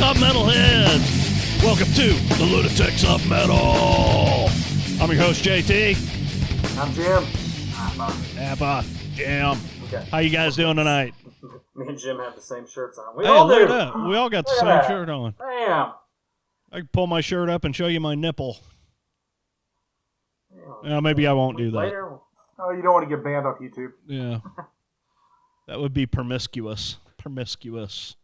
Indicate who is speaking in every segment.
Speaker 1: up, metalheads? Welcome to the Lunatics of Metal. I'm your host, JT.
Speaker 2: I'm Jim.
Speaker 1: Abba. Jim.
Speaker 2: Okay.
Speaker 1: How you guys doing tonight?
Speaker 2: Me and Jim have the same shirts on.
Speaker 1: Hey, look at that. We all got the same shirt on.
Speaker 2: Damn.
Speaker 1: I can pull my shirt up and show you my nipple. Maybe I won't do that.
Speaker 2: Later. Oh, you don't want to get banned off YouTube.
Speaker 1: Yeah. That would be promiscuous. Promiscuous.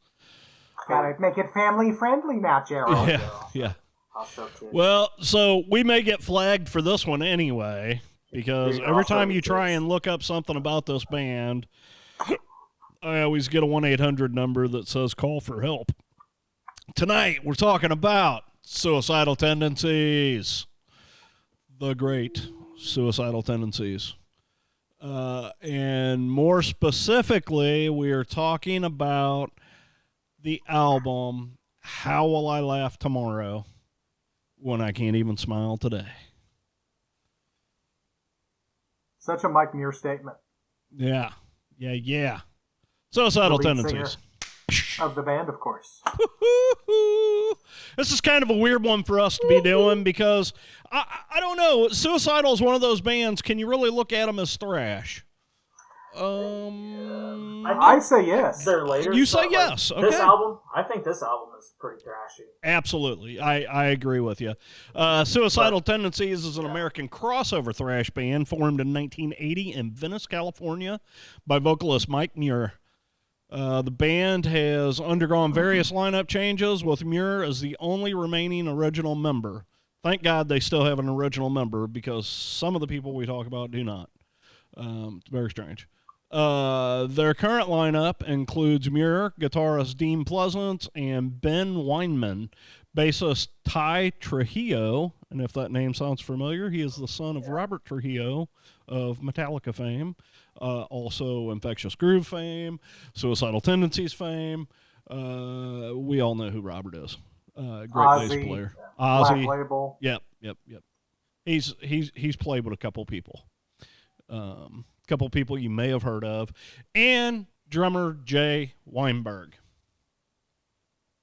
Speaker 2: Gotta make it family friendly now, Gerald.
Speaker 1: Yeah.
Speaker 2: I'll show kids.
Speaker 1: Well, so we may get flagged for this one anyway, because every time you try and look up something about this band, I always get a 1-800 number that says call for help. Tonight, we're talking about Suicidal Tendencies. The great Suicidal Tendencies. And more specifically, we are talking about the album How Will I Laugh Tomorrow When I Can't Even Smile Today.
Speaker 2: Such a Mike Muir statement.
Speaker 1: Yeah. Suicidal Tendencies.
Speaker 2: Of the band, of course.
Speaker 1: This is kind of a weird one for us to be doing because, I don't know, Suicidal is one of those bands, can you really look at them as thrash?
Speaker 2: I say yes.
Speaker 3: Their later
Speaker 1: You
Speaker 3: stuff,
Speaker 1: say yes,
Speaker 3: like
Speaker 1: okay.
Speaker 3: This album, I think this album is pretty trashy.
Speaker 1: Absolutely. I agree with you. Suicidal Tendencies is an American crossover thrash band formed in 1980 in Venice, California by vocalist Mike Muir. The band has undergone various lineup changes with Muir as the only remaining original member. Thank God they still have an original member because some of the people we talk about do not. It's very strange. Their current lineup includes Muir, guitarist Dean Pleasance, and Ben Weinman, bassist Ty Trujillo. And if that name sounds familiar, he is the son of Robert Trujillo of Metallica fame, also Infectious Groove fame, Suicidal Tendencies fame. We all know who Robert is. Great bass player. Ozzy.
Speaker 2: Black Label.
Speaker 1: Yep. He's played with a couple people. Couple people you may have heard of, and drummer Jay Weinberg.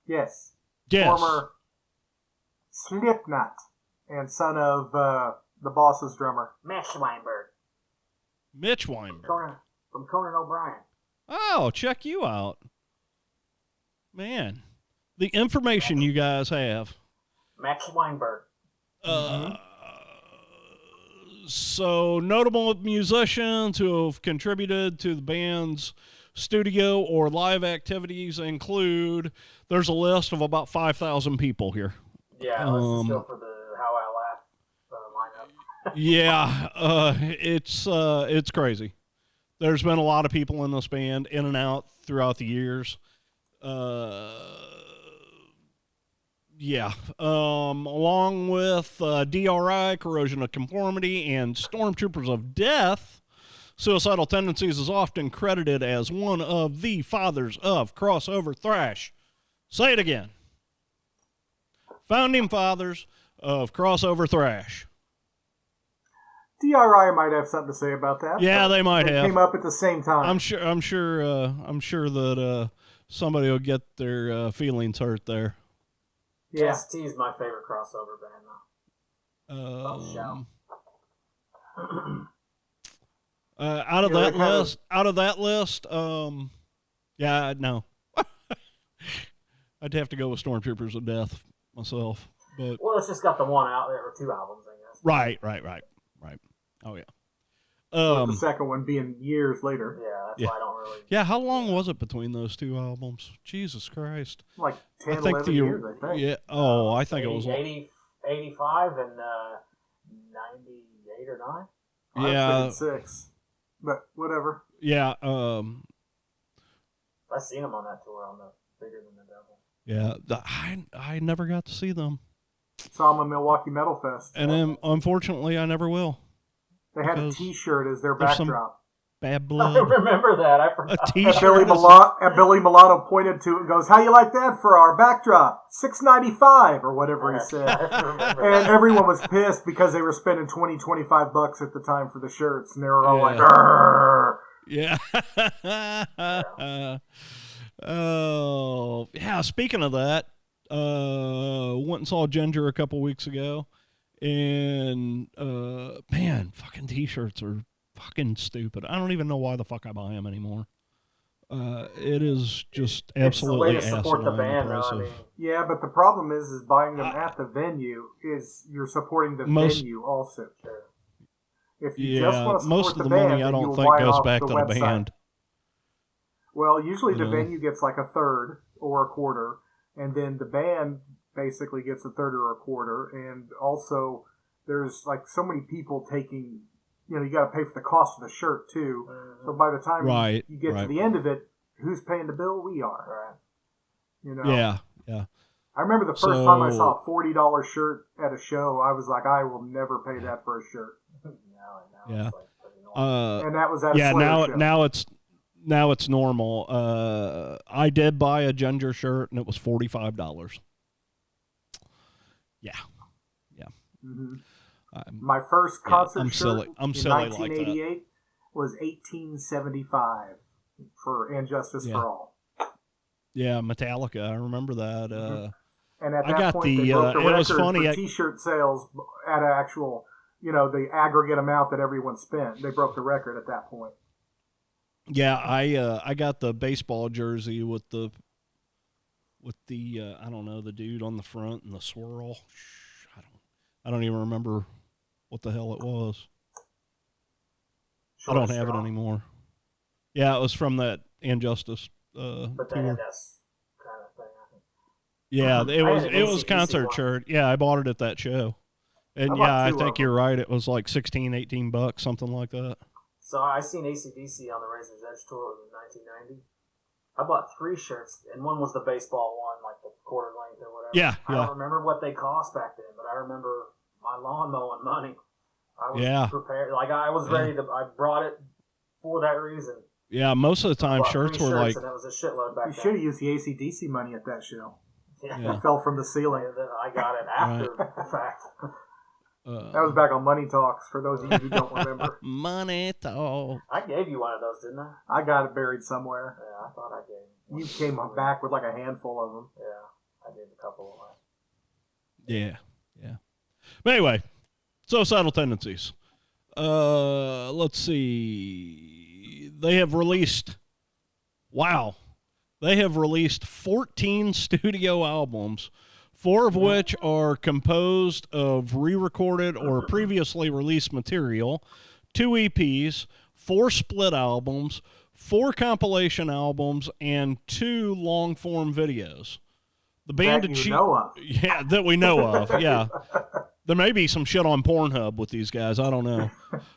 Speaker 2: Yes.
Speaker 1: Yes.
Speaker 2: Former Slipknot and son of the Boss's drummer.
Speaker 3: Mitch Weinberg.
Speaker 1: Mitch Weinberg.
Speaker 3: From Conan O'Brien.
Speaker 1: Oh, check you out. Man, the information you guys have.
Speaker 3: Max Weinberg.
Speaker 1: So, notable musicians who have contributed to the band's studio or live activities include, there's a list of about 5,000 people here.
Speaker 3: Yeah, let's just go for the How I Laugh lineup.
Speaker 1: Yeah, it's crazy. There's been a lot of people in this band, in and out throughout the years. Along with DRI, Corrosion of Conformity, and Stormtroopers of Death, Suicidal Tendencies is often credited as one of the fathers of crossover thrash. Say it again. Founding fathers of crossover thrash.
Speaker 2: DRI might have something to say about that.
Speaker 1: Yeah, they might have.
Speaker 2: Came up at the same time.
Speaker 1: I'm sure that somebody will get their feelings hurt there.
Speaker 2: Yeah.
Speaker 3: ST is my favorite crossover band, though.
Speaker 1: Out of that list, no. I'd have to go with Stormtroopers of Death myself. But
Speaker 3: well, it's just got the one out there, or two albums, I guess.
Speaker 1: Right. Oh, yeah.
Speaker 2: With the second one being years later.
Speaker 3: Yeah, that's why I don't really...
Speaker 1: Yeah, how long was it between those two albums? Jesus Christ.
Speaker 2: Like 10, 11 years, I think.
Speaker 1: Yeah. I think
Speaker 3: 80,
Speaker 1: it was...
Speaker 3: 85 and 98 or 9?
Speaker 1: Yeah.
Speaker 2: 6. But whatever.
Speaker 1: Yeah.
Speaker 3: I seen them on that tour on the Bigger Than the Devil.
Speaker 1: Yeah. I never got to see them.
Speaker 2: Saw them at Milwaukee Metal Fest.
Speaker 1: And then, unfortunately, I never will.
Speaker 2: They had a T-shirt as their backdrop.
Speaker 1: Bad blood.
Speaker 3: I remember that. I forgot.
Speaker 1: A T-shirt.
Speaker 2: Billy Milano pointed to it and goes, "How you like that for our backdrop? $6.95 or whatever he said." And everyone was pissed because they were spending $20-$25 at the time for the shirts, and they were all like, "Arr."
Speaker 1: Yeah. Oh, yeah. Speaking of that, Went and saw Ginger a couple weeks ago, and man, fucking t-shirts are fucking stupid. I don't even know why the fuck I buy them anymore. It is just absolutely
Speaker 3: it's the way to support the band, though. I mean,
Speaker 2: yeah, but the problem is buying them at the venue is you're supporting the venue also. Sure. If you just want to support
Speaker 1: most of
Speaker 2: the
Speaker 1: the
Speaker 2: band,
Speaker 1: money I
Speaker 2: then
Speaker 1: don't
Speaker 2: you'll
Speaker 1: think
Speaker 2: buy it
Speaker 1: goes
Speaker 2: off
Speaker 1: back
Speaker 2: the
Speaker 1: to the
Speaker 2: website.
Speaker 1: band.
Speaker 2: Well, usually the venue gets like a third or a quarter, and then the band basically gets a third or a quarter, and also there's like so many people taking, you got to pay for the cost of the shirt too. So by the time you get to the end of it, who's paying the bill? We are. Right.
Speaker 1: Yeah.
Speaker 2: I remember the first time I saw a $40 shirt at a show, I was like, I will never pay that for a shirt.
Speaker 1: Yeah.
Speaker 2: It's like pretty normal. And that was at a Slayer show.
Speaker 1: Now it's normal. I did buy a Ginger shirt, and it was $45. Yeah.
Speaker 2: Mm-hmm. My first concert shirt
Speaker 1: I'm
Speaker 2: in
Speaker 1: silly
Speaker 2: 1988
Speaker 1: like
Speaker 2: was $18.75 for And Justice for All.
Speaker 1: Yeah, Metallica. I remember that.
Speaker 2: And at that point, they broke the record for T-shirt sales at an actual, the aggregate amount that everyone spent. They broke the record at that point.
Speaker 1: Yeah, I got the baseball jersey with the I don't know, the dude on the front and the swirl. I don't even remember what the hell it was. I don't have it anymore. Yeah, it was from that Injustice
Speaker 3: but
Speaker 1: tour.
Speaker 3: that's kind of thing. I think.
Speaker 1: Yeah, it was concert shirt. Yeah, I bought it at that show. And I think you're right. It was like $18 something like that.
Speaker 3: So I seen AC/DC on the Razor's Edge tour in 1990. I bought 3 shirts, and one was the baseball one, like the quarter length or whatever.
Speaker 1: Yeah.
Speaker 3: I don't remember what they cost back then, but I remember my lawn mowing money. I was prepared. Like I was ready to. I brought it for that reason.
Speaker 1: Yeah, most of the time shirts were like.
Speaker 3: And that was a shitload back then.
Speaker 2: You should have used the AC/DC money at that show.
Speaker 3: Yeah.
Speaker 2: It fell from the ceiling.
Speaker 3: I got it after the fact.
Speaker 2: That was back on Money Talks, for those of you who don't remember.
Speaker 1: Money Talk.
Speaker 3: I gave you one of those, didn't I?
Speaker 2: I got it buried somewhere.
Speaker 3: Yeah, I thought I gave
Speaker 2: you. You came back with like a handful of them.
Speaker 3: Yeah, I gave a couple of mine.
Speaker 1: Yeah. But anyway, Suicidal Tendencies. Let's see. They have released 14 studio albums, 4 of which are composed of re-recorded or previously released material, 2 EPs, 4 split albums, 4 compilation albums, and 2 long-form videos. The band that we know of, yeah. There may be some shit on Pornhub with these guys. I don't know.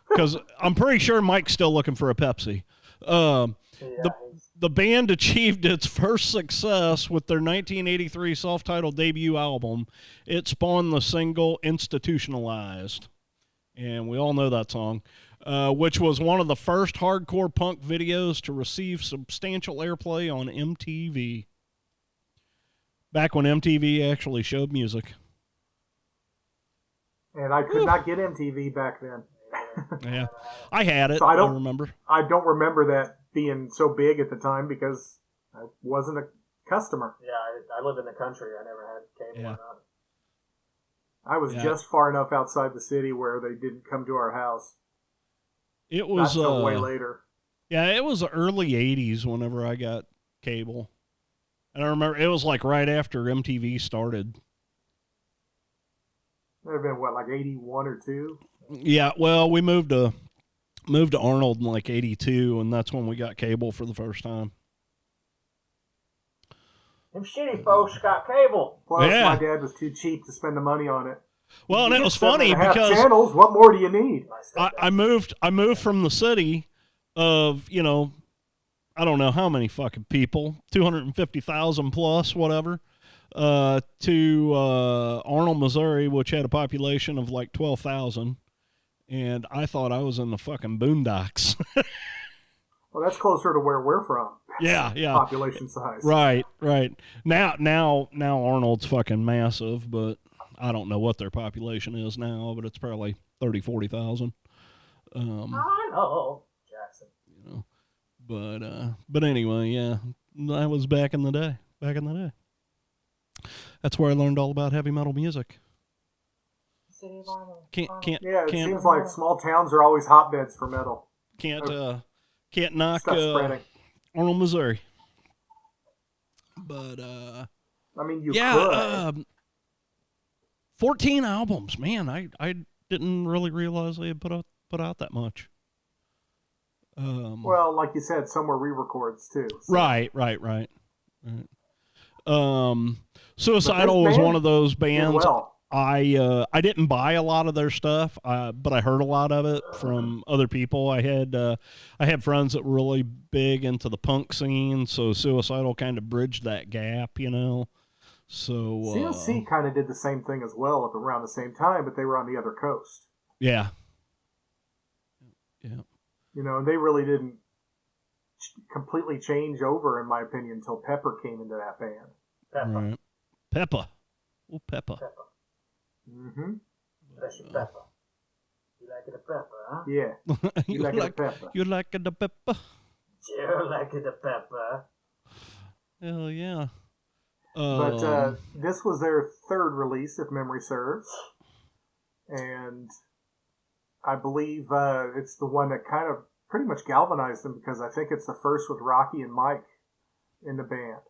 Speaker 1: Because I'm pretty sure Mike's still looking for a Pepsi. The band achieved its first success with their 1983 self-titled debut album. It spawned the single Institutionalized. And we all know that song, which was one of the first hardcore punk videos to receive substantial airplay on MTV. Back when MTV actually showed music.
Speaker 2: And I could not get MTV back then.
Speaker 1: Yeah, I had it.
Speaker 2: So
Speaker 1: I don't remember.
Speaker 2: I don't remember that being so big at the time because I wasn't a customer.
Speaker 3: Yeah, I live in the country. I never had cable or nothing.
Speaker 2: I was just far enough outside the city where they didn't come to our house.
Speaker 1: It was
Speaker 2: not until way later.
Speaker 1: Yeah, it was the early '80s whenever I got cable, and I remember it was like right after MTV started.
Speaker 2: It would have been like 81 or 2.
Speaker 1: Yeah, well, we moved to Arnold in like 82, and that's when we got cable for the first time.
Speaker 3: Them shitty folks got cable.
Speaker 2: Plus, my dad was too cheap to spend the money on it.
Speaker 1: Well, and it was funny because
Speaker 2: channels. What more do you need?
Speaker 1: I moved from the city of, I don't know how many fucking people, 250,000 plus, whatever, to Arnold, Missouri, which had a population of like 12,000. And I thought I was in the fucking boondocks.
Speaker 2: Well, that's closer to where we're from.
Speaker 1: Yeah.
Speaker 2: Population size.
Speaker 1: Right. Now Arnold's fucking massive, but I don't know what their population is now, but it's probably 30,000, 40,000.
Speaker 3: Arnold Jackson.
Speaker 1: But anyway, yeah, that was back in the day. That's where I learned all about heavy metal music.
Speaker 2: Yeah, it seems like small towns are always hotbeds for metal.
Speaker 1: Can't knock Arnold, Missouri. But
Speaker 2: I mean, you could.
Speaker 1: 14 albums, man. I didn't really realize they had put out that much.
Speaker 2: Well, like you said, some were re-records too. So.
Speaker 1: Right. Suicidal was one of those bands. I didn't buy a lot of their stuff, but I heard a lot of it from other people. I had friends that were really big into the punk scene, so Suicidal kind of bridged that gap, you know. So
Speaker 2: COC kind of did the same thing as well at around the same time, but they were on the other coast.
Speaker 1: Yeah.
Speaker 2: You know, they really didn't completely change over, in my opinion, until Pepper came into that band.
Speaker 1: Right. Pepper. Oh, Pepper.
Speaker 2: Mm-hmm.
Speaker 3: That's your pepper. You like it a pepper, huh?
Speaker 2: Yeah. You like it a pepper.
Speaker 1: You like it a pepper?
Speaker 3: You like it a pepper.
Speaker 1: Hell yeah.
Speaker 2: But this was their third release, if memory serves. And I believe it's the one that kind of pretty much galvanized them, because I think it's the first with Rocky and Mike in the band.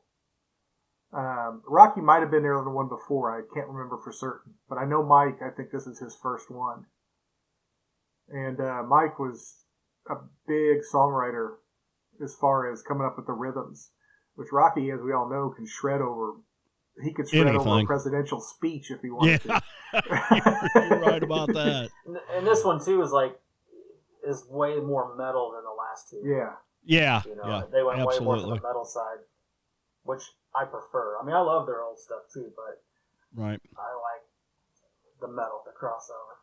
Speaker 2: Rocky might have been there the one before. I can't remember for certain. But I know Mike, I think this is his first one. And Mike was a big songwriter as far as coming up with the rhythms, which Rocky, as we all know, can shred over. He could shred over a presidential speech if he wanted to.
Speaker 1: You're right about that.
Speaker 3: And this one, too, is way more metal than the last two.
Speaker 1: Yeah.
Speaker 3: You know, they went way more to the metal side, which I prefer. I mean, I love their old stuff too, but I like the metal, the crossover.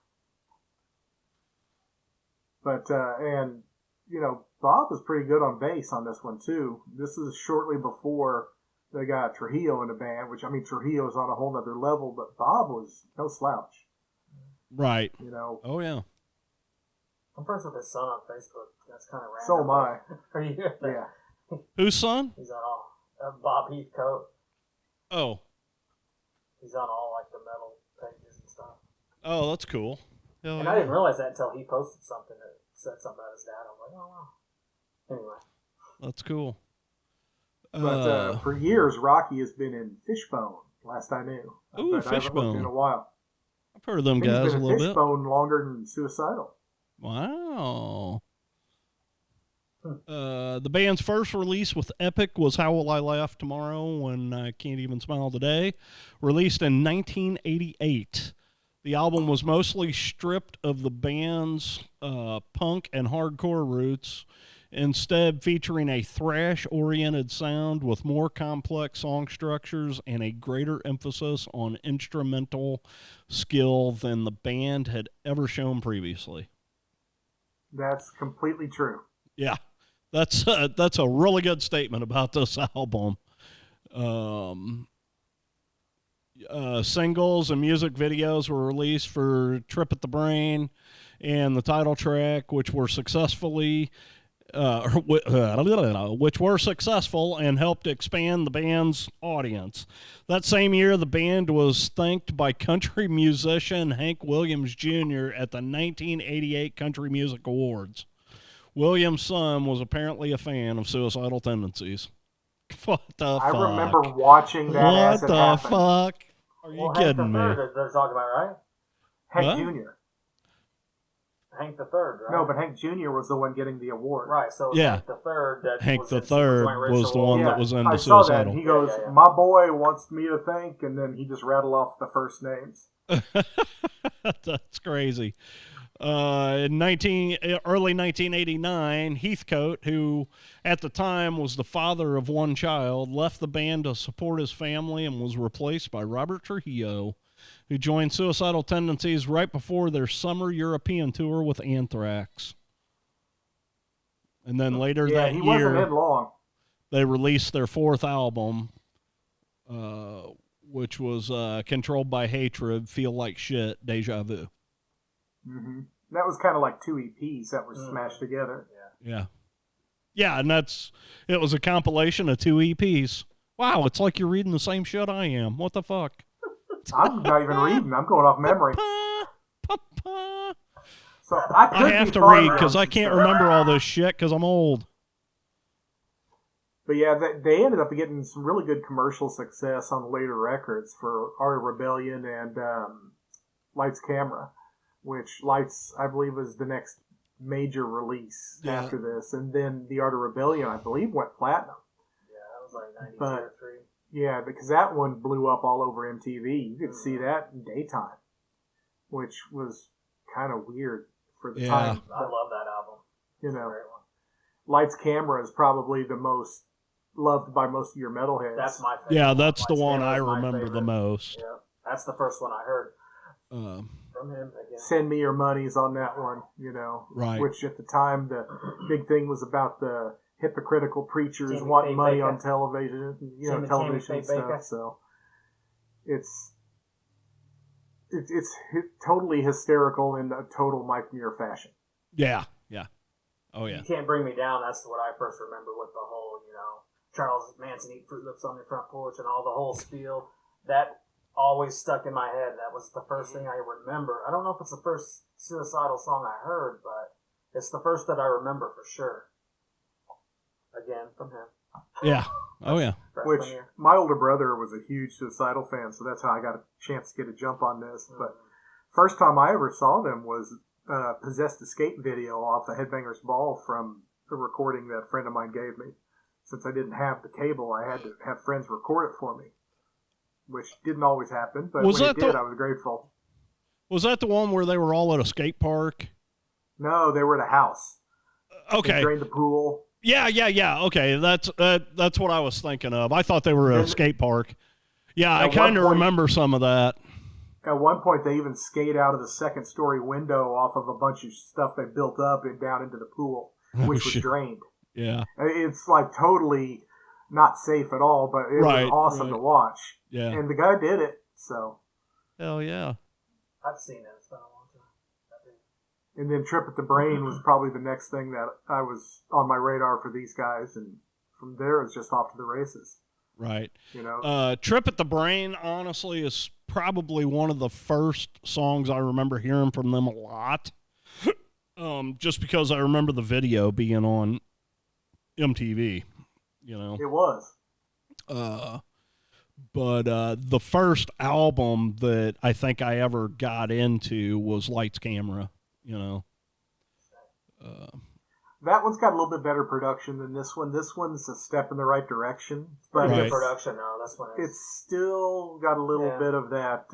Speaker 3: But
Speaker 2: and you know, Bob was pretty good on bass on this one too. This is shortly before they got Trujillo in the band, which, I mean, Trujillo is on a whole nother level, but Bob was no slouch.
Speaker 1: Right.
Speaker 2: You know.
Speaker 1: Oh yeah.
Speaker 3: I'm friends with his son on Facebook. That's kind of random.
Speaker 2: So am I.
Speaker 3: Are you?
Speaker 2: Yeah.
Speaker 1: Whose son?
Speaker 3: He's on all. Bob Heathcote.
Speaker 1: Oh.
Speaker 3: He's on all like the metal pages and stuff.
Speaker 1: Oh, that's cool.
Speaker 3: And I didn't realize that until he posted something that said something about his dad. I'm like, oh wow. Anyway.
Speaker 1: That's cool.
Speaker 2: But for years, Rocky has been in Fishbone. Last I knew.
Speaker 1: Ooh, Fishbone.
Speaker 2: I haven't looked in a while.
Speaker 1: I've heard of them guys a little bit.
Speaker 2: Fishbone longer than Suicidal.
Speaker 1: Wow. The band's first release with Epic was How Will I Laugh Tomorrow When I Can't Even Smile Today, released in 1988. The album was mostly stripped of the band's punk and hardcore roots, instead featuring a thrash-oriented sound with more complex song structures and a greater emphasis on instrumental skill than the band had ever shown previously.
Speaker 2: That's completely true.
Speaker 1: Yeah, that's a really good statement about this album. Singles and music videos were released for Trip at the Brain and the title track, which were successful and helped expand the band's audience. That same year, the band was thanked by country musician Hank Williams Jr. at the 1988 Country Music Awards. Williams' son was apparently a fan of Suicidal Tendencies. What the fuck?
Speaker 2: I remember watching that as it happened.
Speaker 1: What the fuck? Are you kidding me?
Speaker 3: Hank the Third, they're talking about, right?
Speaker 2: Hank Jr.
Speaker 3: Hank the Third, right?
Speaker 2: No, but Hank Jr. was the one getting the award.
Speaker 3: Right, so Hank the Third.
Speaker 1: Hank the Third was the one that was into
Speaker 2: I saw
Speaker 1: Suicidal.
Speaker 2: That. He goes, my boy wants me to thank, and then he just rattled off the first names.
Speaker 1: That's crazy. In early 1989, Heathcote, who at the time was the father of one child, left the band to support his family and was replaced by Robert Trujillo, who joined Suicidal Tendencies right before their summer European tour with Anthrax. And then later that
Speaker 2: he
Speaker 1: year,
Speaker 2: wasn't in long.
Speaker 1: They released their fourth album, which was Controlled by Hatred, Feel Like Shit, Deja Vu.
Speaker 2: Mm-hmm. That was kind of like two EPs that were smashed together.
Speaker 1: Yeah, and it was a compilation of two EPs. Wow, it's like you're reading the same shit I am. What the fuck?
Speaker 2: I'm not even reading. I'm going off memory.
Speaker 1: Papa.
Speaker 2: So I
Speaker 1: have to read because I can't remember all this shit because I'm old.
Speaker 2: But yeah, they ended up getting some really good commercial success on later records for Art of Rebellion and Lights Camera, which Lights, I believe, was the next major release after this. And then the Art of Rebellion, I believe, went platinum.
Speaker 3: Yeah, that was like 92 or 3.
Speaker 2: Yeah, because that one blew up all over MTV. You could see that in daytime, which was kind of weird for the time.
Speaker 3: I love that album.
Speaker 2: It's a great one. Lights Camera is probably the most loved by most of your metalheads.
Speaker 3: That's my favorite.
Speaker 1: Yeah, that's the one I remember the most.
Speaker 3: Yeah, that's the first one I heard from him. Again.
Speaker 2: Send Me Your Money's on that one,
Speaker 1: right?
Speaker 2: Which at the time the big thing was about the hypocritical preachers wanting money on television, television and stuff. So it's totally hysterical in a total Mike Muir fashion.
Speaker 1: Yeah. Oh yeah.
Speaker 3: You Can't Bring Me Down. That's what I first remember with the whole, Charles Manson eat Fruit Loops on your front porch and all the whole spiel. That always stuck in my head. That was the first thing I remember. I don't know if it's the first Suicidal song I heard, but it's the first that I remember for sure. Again, from him.
Speaker 1: Yeah. Oh yeah.
Speaker 2: Which my older brother was a huge Suicidal fan, so that's how I got a chance to get a jump on this. Mm-hmm. But first time I ever saw them was Possessed Escape video off the Headbangers Ball from the recording that a friend of mine gave me. Since I didn't have the cable, I had to have friends record it for me, which didn't always happen, but when it did, I was grateful.
Speaker 1: Was that the one where they were all at a skate park?
Speaker 2: No, they were at a house.
Speaker 1: Okay.
Speaker 2: They drained the pool.
Speaker 1: Yeah. Okay, that's what I was thinking of. I thought they were at a skate park. Yeah, I kind of remember some of that.
Speaker 2: At one point, they even skate out of the second-story window off of a bunch of stuff they built up and down into the pool, which was drained.
Speaker 1: Yeah.
Speaker 2: It's like totally not safe at all, but it was awesome to watch.
Speaker 1: Yeah.
Speaker 2: And the guy did it, so.
Speaker 1: Hell yeah.
Speaker 3: I've seen it. It's been a long time.
Speaker 2: And then Trip at the Brain was probably the next thing that I was on my radar for these guys, and from there it's just off to the races.
Speaker 1: Right. Trip at the Brain, honestly, is probably one of the first songs I remember hearing from them a lot. Just because I remember the video being on MTV,
Speaker 2: It was.
Speaker 1: But the first album that I think I ever got into was Lights Camera,
Speaker 2: That one's got a little bit better production than this one. This one's a step in the right direction. But
Speaker 3: good production, no, this one is.
Speaker 2: It's still got a little bit of that,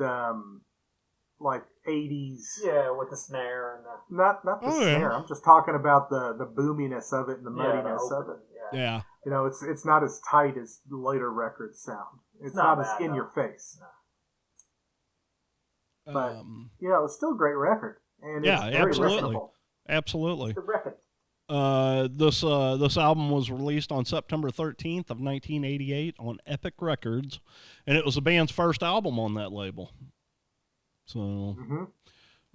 Speaker 2: like 80s.
Speaker 3: Yeah, with the snare and the...
Speaker 2: Not the snare. I'm just talking about the boominess of it and the muddiness of it.
Speaker 1: Yeah.
Speaker 2: It's not as tight as the later records sound. It's not as in your face. No. But, it's still a great record. And it's very listenable.
Speaker 1: Absolutely.
Speaker 3: It's a record.
Speaker 1: This album was released on September 13th of 1988 on Epic Records, and it was the band's first album on that label. So,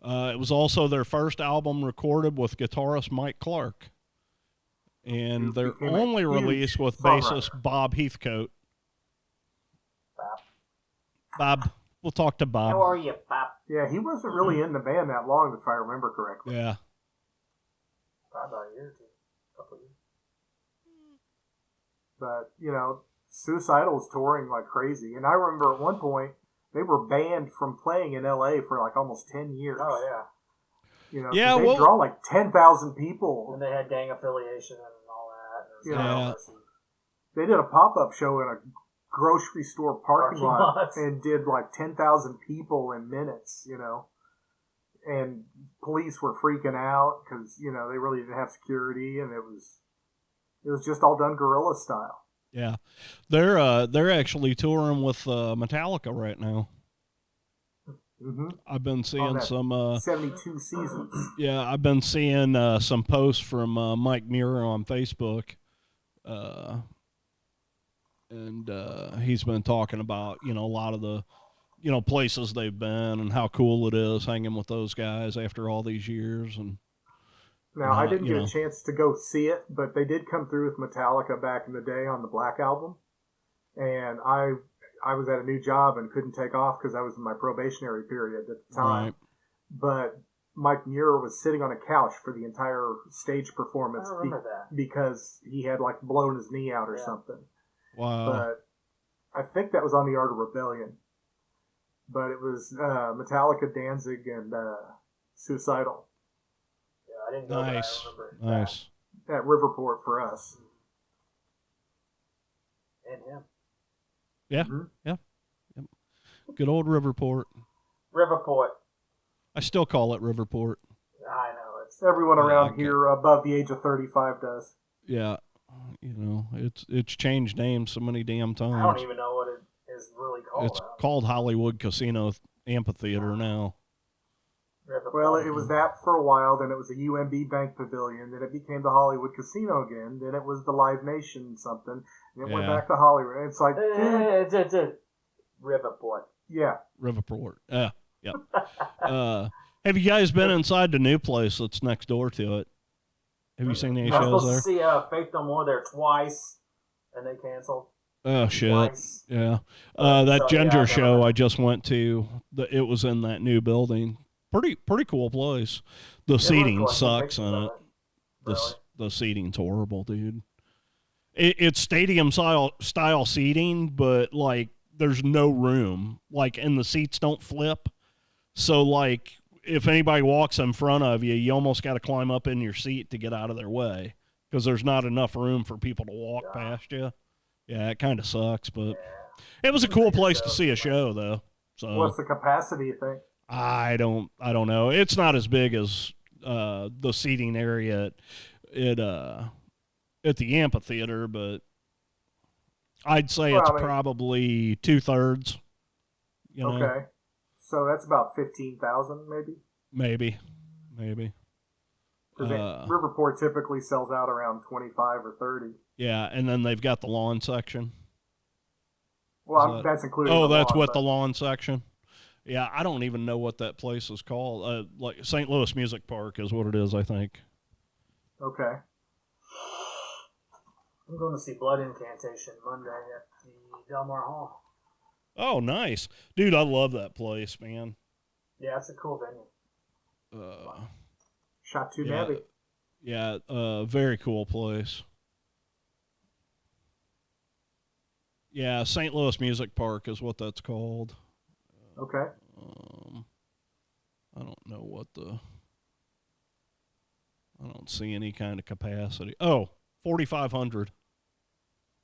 Speaker 1: it was also their first album recorded with guitarist Mike Clark, and their only release with bassist Bob Heathcote. Bob. We'll talk to Bob.
Speaker 3: How are you, Bob?
Speaker 2: Yeah, he wasn't really in the band that long, if I remember correctly.
Speaker 1: Yeah.
Speaker 3: Probably about a year or two. A couple years.
Speaker 2: But, Suicidal was touring like crazy. And I remember at one point, they were banned from playing in L.A. for like almost 10 years.
Speaker 3: Oh, yeah.
Speaker 2: They draw like 10,000 people.
Speaker 3: And they had gang affiliation and all that.
Speaker 2: They did a pop-up show in a grocery store parking lot and did like 10,000 people in minutes, and police were freaking out because, they really didn't have security, and it was just all done guerrilla style.
Speaker 1: Yeah. They're actually touring with Metallica right now.
Speaker 2: Mm-hmm.
Speaker 1: I've been seeing some
Speaker 2: 72 seasons.
Speaker 1: Yeah, I've been seeing some posts from Mike Muir on Facebook. And he's been talking about, a lot of the, places they've been and how cool it is hanging with those guys after all these years. And
Speaker 2: now, I didn't get a chance to go see it, but they did come through with Metallica back in the day on the Black Album. and I was at a new job and couldn't take off because I was in my probationary period at the time.
Speaker 1: Right.
Speaker 2: But Mike Muir was sitting on a couch for the entire stage performance
Speaker 3: I remember that.
Speaker 2: because he had like blown his knee out or something.
Speaker 1: Wow.
Speaker 2: But I think that was on the Art of Rebellion. But it was Metallica, Danzig, and Suicidal.
Speaker 3: Yeah, I didn't know that.
Speaker 1: Nice.
Speaker 3: I remember
Speaker 1: Nice.
Speaker 2: At Riverport for us.
Speaker 3: that. And him.
Speaker 1: Yeah.
Speaker 2: Mm-hmm.
Speaker 1: Yeah. Yep. Good old Riverport.
Speaker 3: Riverport.
Speaker 1: I still call it Riverport.
Speaker 3: I know. It's
Speaker 2: Everyone around
Speaker 1: okay.
Speaker 2: here above the age of 35 does.
Speaker 1: Yeah. You know, it's changed names so many damn times.
Speaker 3: I don't even know what it is really called.
Speaker 1: It's called Hollywood Casino Amphitheater now.
Speaker 3: Riverport.
Speaker 2: Well, it was that for a while, then it was a UMB Bank Pavilion, then it became the Hollywood Casino again, then it was the Live Nation something, and it went back to Hollywood. It's like,
Speaker 3: It's Riverport.
Speaker 2: yeah.
Speaker 1: Riverport. Yeah. Have you guys been inside the new place that's next door to it? Have you seen any
Speaker 3: I was
Speaker 1: shows
Speaker 3: supposed
Speaker 1: there?
Speaker 3: to see Faith No More there twice, and they canceled.
Speaker 1: Oh shit!
Speaker 3: Twice.
Speaker 1: Yeah, that
Speaker 3: So,
Speaker 1: Ginger
Speaker 3: yeah,
Speaker 1: show I just went to. It was in that new building. Pretty cool place. The seating
Speaker 3: looked like
Speaker 1: sucks in
Speaker 3: pictures
Speaker 1: it.
Speaker 3: of Really?
Speaker 1: The seating's horrible, dude. It's stadium style seating, but like there's no room. Like, and the seats don't flip. So like, if anybody walks in front of you, you almost got to climb up in your seat to get out of their way because there's not enough room for people to walk past you. Yeah, it kind of sucks, but it was a cool place to see a show, though. So
Speaker 2: What's the capacity, you think?
Speaker 1: I don't know. It's not as big as the seating area at the amphitheater, but I'd say it's probably 2/3. You know?
Speaker 2: Okay. So that's about 15,000, maybe?
Speaker 1: Maybe.
Speaker 2: Because Riverport typically sells out around 25 or 30.
Speaker 1: Yeah, and then they've got the lawn section.
Speaker 2: Well, that's included.
Speaker 1: Oh, that's with the lawn section. Yeah, I don't even know what that place is called. Like St. Louis Music Park is what it is, I think.
Speaker 2: Okay.
Speaker 3: I'm going to see Blood Incantation Monday at the Delmar Hall.
Speaker 1: Oh, nice. Dude, I love that place, man.
Speaker 3: Yeah, it's a cool venue.
Speaker 2: Shot too heavy.
Speaker 1: Yeah, very cool place. Yeah, St. Louis Music Park is what that's called.
Speaker 2: Okay.
Speaker 1: I don't know what I don't see any kind of capacity. Oh, 4,500.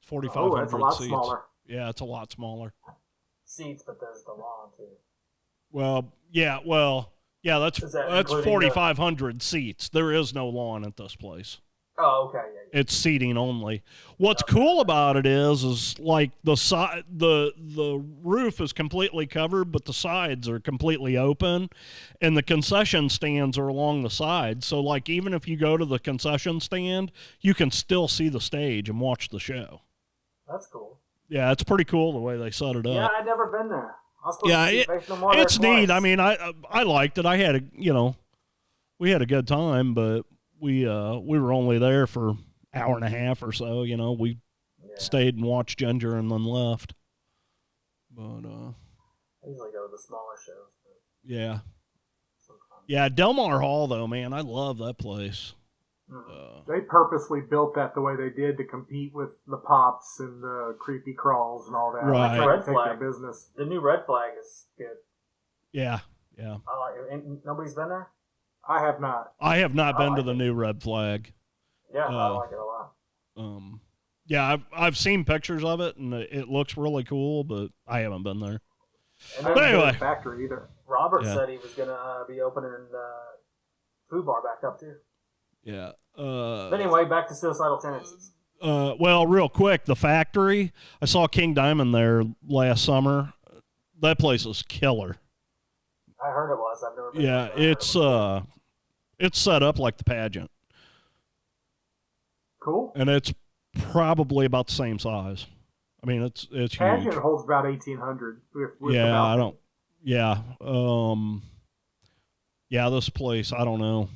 Speaker 1: 4,500
Speaker 2: that's a lot
Speaker 1: seats.
Speaker 2: smaller.
Speaker 1: Yeah, it's a lot smaller.
Speaker 3: Seats, but there's the lawn, too.
Speaker 1: Yeah, that's
Speaker 3: including
Speaker 1: 4,500 seats. There is no lawn at this place.
Speaker 3: Oh, okay. Yeah.
Speaker 1: It's seating only. What's cool about it is like the roof is completely covered, but the sides are completely open, and the concession stands are along the sides. So like even if you go to the concession stand, you can still see the stage and watch the show.
Speaker 3: That's cool.
Speaker 1: Yeah, it's pretty cool the way they set it up.
Speaker 3: Yeah, I'd never been there. I was supposed to see Faith No More
Speaker 1: it's
Speaker 3: there
Speaker 1: neat.
Speaker 3: twice.
Speaker 1: I mean, I liked it. We had a good time, but we were only there for an hour and a half or so. We stayed and watched Ginger and then left. But
Speaker 3: I usually go to the smaller shows. But
Speaker 1: yeah,
Speaker 3: sometimes.
Speaker 1: yeah. Delmar Hall though, man, I love that place.
Speaker 2: They purposely built that the way they did to compete with the Pops and the Creepy Crawls and all that.
Speaker 1: Right.
Speaker 2: Trying to
Speaker 3: Red
Speaker 2: take
Speaker 3: Flag.
Speaker 2: their business.
Speaker 3: The new Red Flag is good.
Speaker 1: Yeah.
Speaker 3: I like it. And nobody's been there?
Speaker 2: I have not.
Speaker 1: I have not been to
Speaker 3: like
Speaker 1: the
Speaker 3: it.
Speaker 1: new Red Flag.
Speaker 3: Yeah, I like it a lot.
Speaker 1: Yeah, I've seen pictures of it and it looks really cool, but I haven't been there.
Speaker 3: And
Speaker 2: I
Speaker 3: then
Speaker 2: haven't been to
Speaker 1: anyway.
Speaker 2: the factory either.
Speaker 3: Robert
Speaker 1: Yeah.
Speaker 3: said he was going to be opening Food Bar back up, too.
Speaker 1: Yeah.
Speaker 3: But anyway, back to Suicidal Tendencies.
Speaker 1: Well, real quick, the factory. I saw King Diamond there last summer. That place is killer.
Speaker 3: I heard it was. I've never been
Speaker 1: Yeah,
Speaker 3: there.
Speaker 1: it's set up like the pageant,
Speaker 2: Cool.
Speaker 1: and it's probably about the same size. I mean, it's
Speaker 2: Pageant
Speaker 1: huge.
Speaker 2: holds about 1,800. With
Speaker 1: Yeah,
Speaker 2: about
Speaker 1: I don't. Yeah, yeah. This place, I don't know.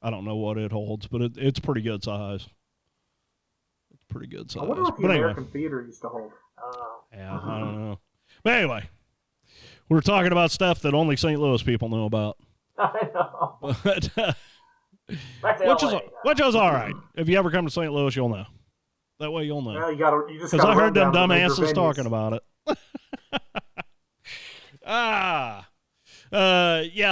Speaker 1: I don't know what it holds, but it's pretty good size. It's pretty good size.
Speaker 2: I wonder what the
Speaker 1: But anyway,
Speaker 2: American Theater used to hold.
Speaker 1: Yeah, I don't know. But anyway, we're talking about stuff that only St. Louis people know about.
Speaker 3: I know.
Speaker 1: But,
Speaker 3: Back to
Speaker 1: which
Speaker 3: LA.
Speaker 1: is all right. If you ever come to St. Louis, you'll know. That way you'll know.
Speaker 2: Well, you just
Speaker 1: Because
Speaker 2: got
Speaker 1: I heard them
Speaker 2: the major
Speaker 1: dumbasses
Speaker 2: venues.
Speaker 1: talking about it.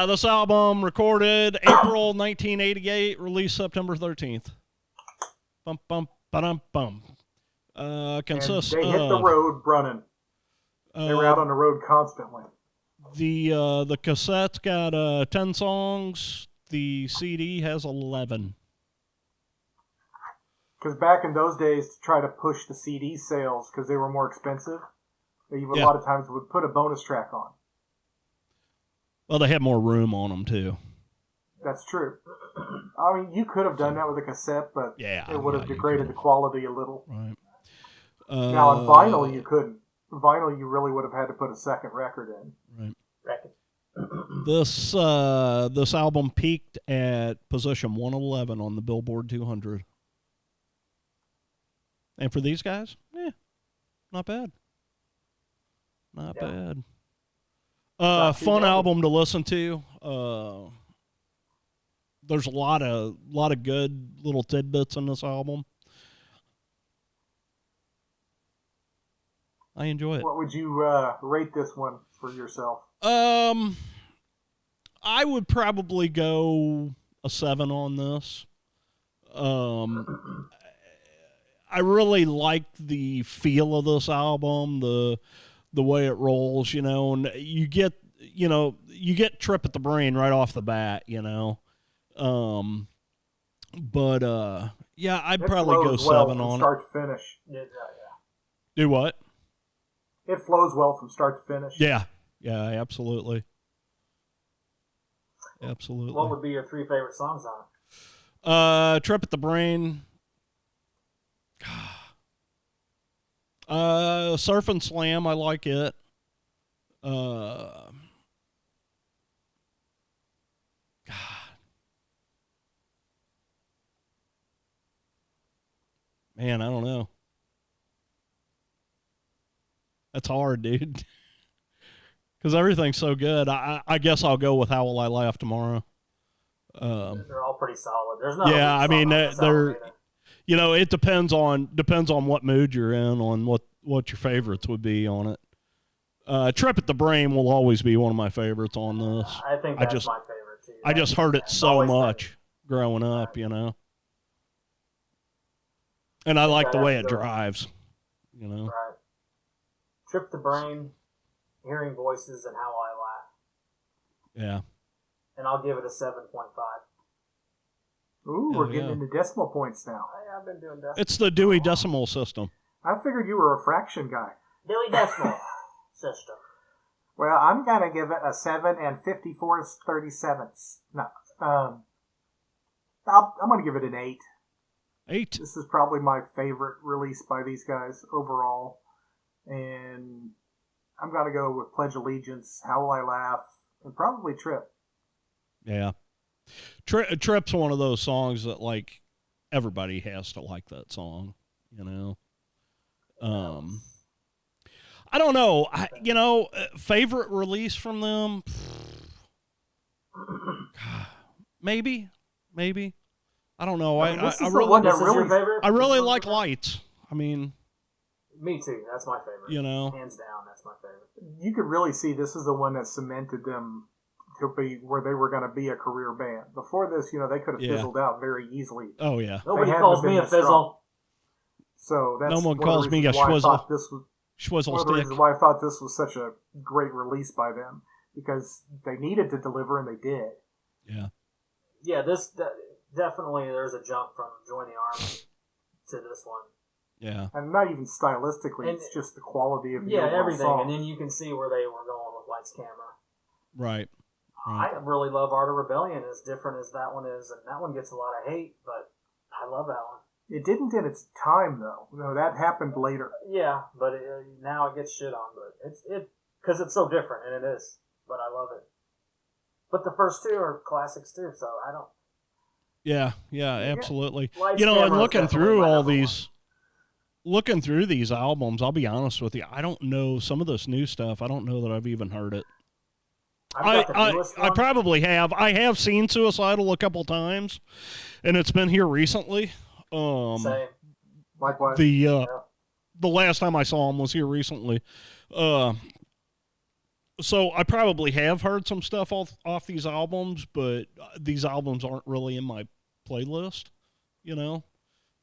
Speaker 1: This album recorded April 1988, released September 13th. Bum, bum, ba-dum, bum. Consists
Speaker 2: and they hit the road running. They were out on the road constantly.
Speaker 1: The cassette's got 10 songs. The CD has 11.
Speaker 2: Because back in those days, to try to push the CD sales, because they were more expensive, a lot of times would put a bonus track on.
Speaker 1: Well, they had more room on them, too.
Speaker 2: That's true. I mean, you could have done that with a cassette, but it would have degraded the quality a little.
Speaker 1: Right.
Speaker 2: Now, on vinyl, you couldn't. Vinyl, you really would have had to put a second record in.
Speaker 1: Right.
Speaker 3: Record.
Speaker 1: This album peaked at position 111 on the Billboard 200. And for these guys, not bad. Not bad. Fun album to listen to. There's a lot of good little tidbits in this album. I enjoy it.
Speaker 2: What would you rate this one for yourself?
Speaker 1: I would probably go a 7 on this. I really like the feel of this album, the way it rolls, and you get Trip at the Brain right off the bat, But I'd probably go 7 on it.
Speaker 2: Start to finish. Yeah.
Speaker 1: Do what?
Speaker 2: It flows well from start to finish.
Speaker 1: Yeah, absolutely. Absolutely.
Speaker 3: What would be your 3 favorite songs on it?
Speaker 1: Trip at the Brain. Surf and Slam, I like it. Man, I don't know. That's hard, dude. Because everything's so good. I guess I'll go with How Will I Laugh Tomorrow.
Speaker 3: They're all pretty solid. There's not.
Speaker 1: Yeah, I mean they're. It depends on what mood you're in, on what your favorites would be on it. Trip at the Brain will always be one of my favorites on this.
Speaker 3: I think that's my favorite too.
Speaker 1: I just heard it so much growing up, And I like the way it drives,
Speaker 3: Right. Trip the Brain, Hearing Voices, and How I Laugh.
Speaker 1: Yeah.
Speaker 3: And I'll give it a 7.5.
Speaker 2: Ooh, we're getting into decimal points now.
Speaker 3: I've been doing decimal.
Speaker 1: It's the Dewey Decimal System.
Speaker 2: I figured you were a fraction guy.
Speaker 3: Dewey Decimal System.
Speaker 2: Well, I'm going to give it a 7 and 54/37. No. I'm going to give it an 8.
Speaker 1: 8?
Speaker 2: This is probably my favorite release by these guys overall. And I'm going to go with Pledge Allegiance, How Will I Laugh, and probably Trip.
Speaker 1: Yeah. Trip's one of those songs that, like, everybody has to like that song, I don't know. Favorite release from them? Maybe. I don't know. I really like Lights. I mean,
Speaker 3: me too. That's my favorite. Hands down, that's my favorite.
Speaker 2: You could really see this is the one that cemented them to be where they were going to be a career band. Before this, they could have fizzled out very easily.
Speaker 1: Oh yeah.
Speaker 3: Nobody calls me a fizzle.
Speaker 2: So that's
Speaker 1: no one calls me a schwizzle.
Speaker 2: One of the reasons why I thought this was such a great release by them, because they needed to deliver and they did.
Speaker 1: Yeah.
Speaker 3: Yeah, definitely there's a jump from Join the Army to this one.
Speaker 1: Yeah.
Speaker 2: And not even stylistically, it's just the quality of the
Speaker 3: everything.
Speaker 2: song.
Speaker 3: And then you can see where they were going with Lights Camera.
Speaker 1: Right.
Speaker 3: I really love Art of Rebellion, as different as that one is, and that one gets a lot of hate, but I love that one.
Speaker 2: It didn't in its time, though. No, that happened later.
Speaker 3: Yeah, but now it gets shit on, but it's because it's so different, and it is. But I love it. But the first 2 are classics too, so I don't.
Speaker 1: Yeah, absolutely.
Speaker 3: Lights,
Speaker 1: and looking through all these, looking through these albums, I'll be honest with you, I don't know some of this new stuff. I don't know that I've even heard it.
Speaker 3: I've got the newest
Speaker 1: I
Speaker 3: one.
Speaker 1: probably have. I have seen Suicidal a couple times, and it's been here recently.
Speaker 3: Same.
Speaker 2: Likewise.
Speaker 1: The last time I saw him was here recently. So I probably have heard some stuff off these albums, but these albums aren't really in my playlist, you know.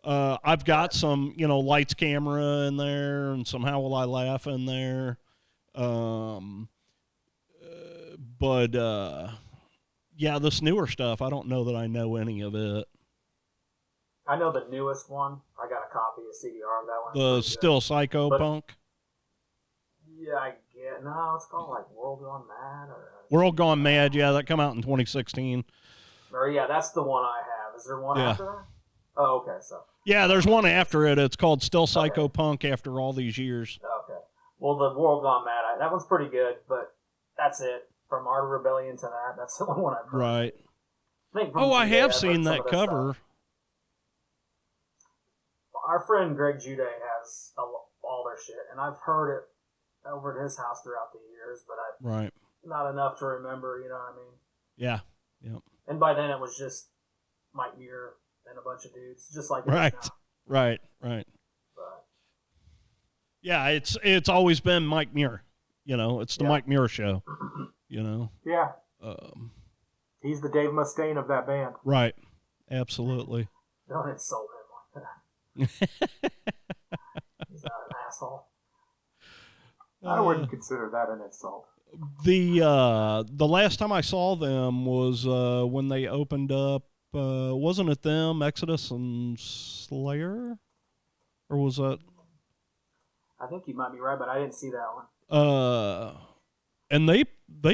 Speaker 1: I've got some, Lights, Camera in there, and some How Will I Laugh in there. But yeah, this newer stuff, I don't know that I know any of it.
Speaker 3: I know the newest one. I got a copy of CDR of that one.
Speaker 1: The Still Psycho Punk.
Speaker 3: Yeah, I get. No, it's called like World Gone Mad or
Speaker 1: World Gone Mad. Yeah, that come out in 2016.
Speaker 3: Or yeah, that's the one I have. Is there one after that? Oh, okay. So
Speaker 1: yeah, there's one after it. It's called Still Psycho Punk After All These Years.
Speaker 3: Okay. Well, the World Gone Mad, that one's pretty good, but that's it. From Art of Rebellion to that, that's the only one I've heard.
Speaker 1: Right.
Speaker 3: I
Speaker 1: have seen that cover.
Speaker 3: Stuff. Our friend Greg Jude has all their shit, and I've heard it over at his house throughout the years, but
Speaker 1: Right.
Speaker 3: Not enough to remember, you know what I mean?
Speaker 1: Yeah. Yep.
Speaker 3: And by then it was just Mike Muir and a bunch of dudes, just like it
Speaker 1: Right.
Speaker 3: is now.
Speaker 1: Right.
Speaker 3: But,
Speaker 1: yeah, it's always been Mike Muir. It's the Mike Muir show.
Speaker 2: Yeah. He's the Dave Mustaine of that band.
Speaker 1: Right. Absolutely.
Speaker 3: don't insult him like that. He's not an asshole.
Speaker 2: I wouldn't consider that an insult.
Speaker 1: The last time I saw them was when they opened up. Wasn't it them, Exodus and Slayer, or was that?
Speaker 3: I think you might be right, but I didn't see that one.
Speaker 1: And they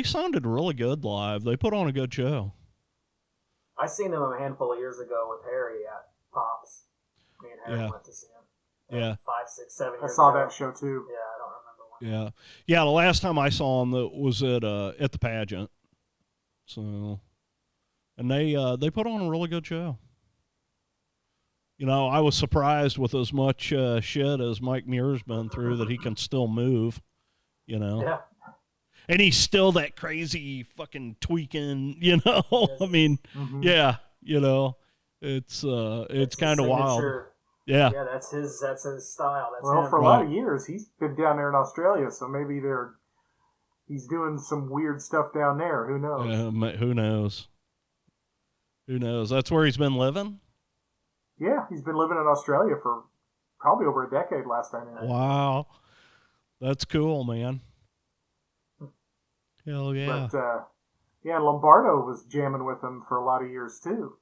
Speaker 1: sounded really good live. They put on a good show.
Speaker 3: I seen them a handful of years ago with Harry at Pops. Me and Harry went to see him.
Speaker 1: Yeah.
Speaker 3: 5, 6, 7 years
Speaker 2: I saw
Speaker 3: ago.
Speaker 2: that show too.
Speaker 3: Yeah, I don't remember one.
Speaker 1: Yeah. The last time I saw them was at the pageant. So, and they put on a really good show. I was surprised with as much shit as Mike Muir's been through that he can still move.
Speaker 3: Yeah.
Speaker 1: And he's still that crazy fucking tweaking. I mean, yeah. It's kind of wild. Yeah.
Speaker 3: Yeah, that's his style. That's
Speaker 2: well,
Speaker 3: him.
Speaker 2: for a lot of years, he's been down there in Australia, so maybe he's doing some weird stuff down there. Who knows?
Speaker 1: Who knows? Who knows? That's where he's been living?
Speaker 2: Yeah, he's been living in Australia for probably over a decade last time.
Speaker 1: Wow. That's cool, man. Hell yeah.
Speaker 2: But, Lombardo was jamming with him for a lot of years, too.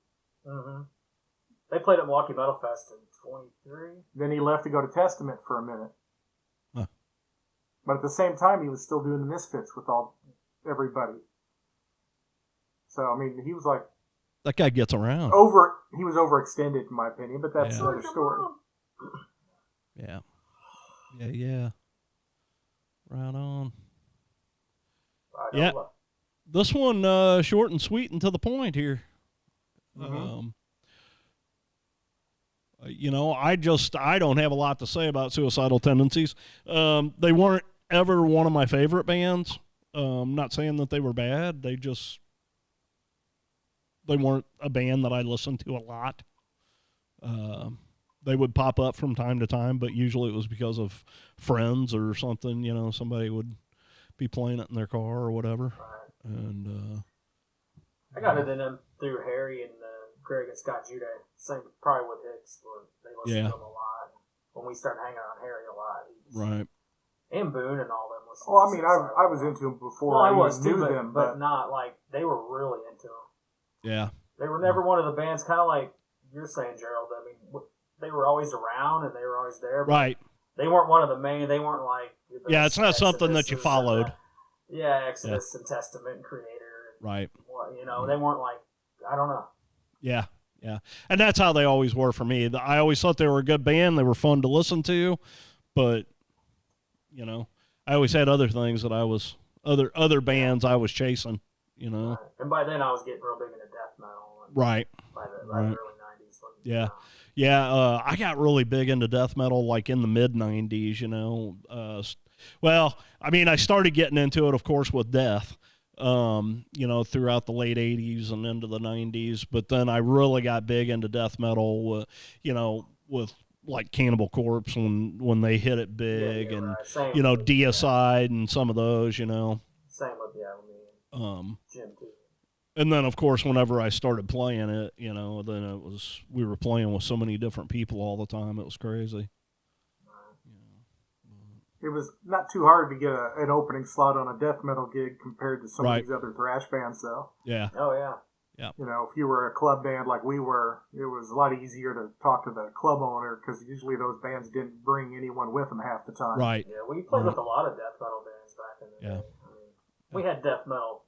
Speaker 3: Mm-hmm. They played at Milwaukee Metal Fest in 23.
Speaker 2: Then he left to go to Testament for a minute.
Speaker 1: Huh.
Speaker 2: But at the same time, he was still doing the Misfits with everybody. So, I mean, he was like...
Speaker 1: That guy gets around.
Speaker 2: He was overextended, in my opinion, but that's another story.
Speaker 1: Yeah. Yeah. Right on. Yeah. This one, short and sweet and to the point here.
Speaker 2: Mm-hmm.
Speaker 1: I don't have a lot to say about Suicidal Tendencies. They weren't ever one of my favorite bands. I'm not saying that they were bad. They weren't a band that I listened to a lot. They would pop up from time to time, but usually it was because of friends or something. Somebody would be playing it in their car or whatever. And
Speaker 3: I got into them through Harry and Greg and Scott Jude. Same probably with Hicks, where they listened to them a lot. When we started hanging around Harry a lot,
Speaker 1: right.
Speaker 3: And Boone and all them listened.
Speaker 2: Well, I mean, I was into them before I knew them,
Speaker 3: but not like they were really into them.
Speaker 1: Yeah,
Speaker 3: they were never one of the bands, kind of like you're saying, Gerald. I mean, they were always around and they were always there.
Speaker 1: Right.
Speaker 3: They weren't one of the main. They weren't like.
Speaker 1: Yeah, it's not something that you followed.
Speaker 3: Exodus and Testament and Creator.
Speaker 1: Right.
Speaker 3: They weren't like, I don't know.
Speaker 1: Yeah. And that's how they always were for me. I always thought they were a good band. They were fun to listen to, but, I always had other things that other bands I was chasing,
Speaker 3: And by then I was getting real big into death metal.
Speaker 1: Right.
Speaker 3: By the early 90s.
Speaker 1: Yeah, I got really big into death metal like in the mid '90s. You know, well, I mean, I started getting into it, of course, with Death. You know, throughout the late '80s and into the '90s, but then I really got big into death metal. You know, with like Cannibal Corpse when they hit it big,
Speaker 3: Yeah,
Speaker 1: and
Speaker 3: right. Same
Speaker 1: you know,
Speaker 3: with, yeah.
Speaker 1: Deicide and some of those. You know,
Speaker 3: Same with, yeah, me and Jim, too.
Speaker 1: and then of course, whenever I started playing it, you know, then it was we were playing with so many different people all the time. It was crazy.
Speaker 2: It was not too hard to get an opening slot on a death metal gig compared to some of
Speaker 1: Right.
Speaker 2: these other thrash bands, though.
Speaker 1: Yeah.
Speaker 3: Oh, yeah.
Speaker 2: You know, if you were a club band like we were, it was a lot easier to talk to the club owner because usually those bands didn't bring anyone with them half the time.
Speaker 1: Right.
Speaker 3: Yeah, we played with a lot of death metal bands back in the day. I mean, we had death metal,